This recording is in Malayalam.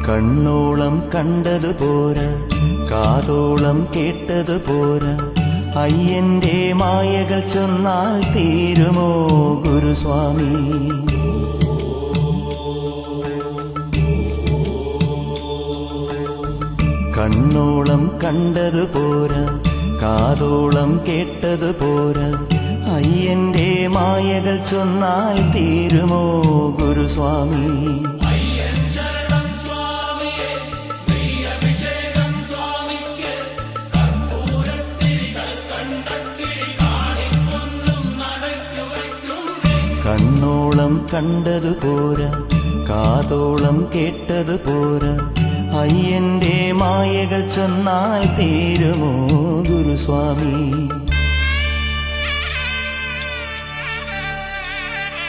കണ്ണോളം കണ്ടതുപോരാ, കാതോളം കേട്ടതുപോരാ, അയ്യന്റെ മായകൾ ചൊന്നാൽ തീരുമോ ഗുരുസ്വാമി? കണ്ണോളം കണ്ടതുപോരാ, കാതോളം കേട്ടതുപോരാ, അയ്യന്റെ മായകൾ ചൊന്നാൽ തീരുമോ ഗുരുസ്വാമി? കണ്ണോളം കണ്ടതുപോരാ, കാതോളം കേട്ടതുപോരാ, അയ്യന്റെ മായകൾ ചൊന്നാൽ തീരുമോ ഗുരുസ്വാമി?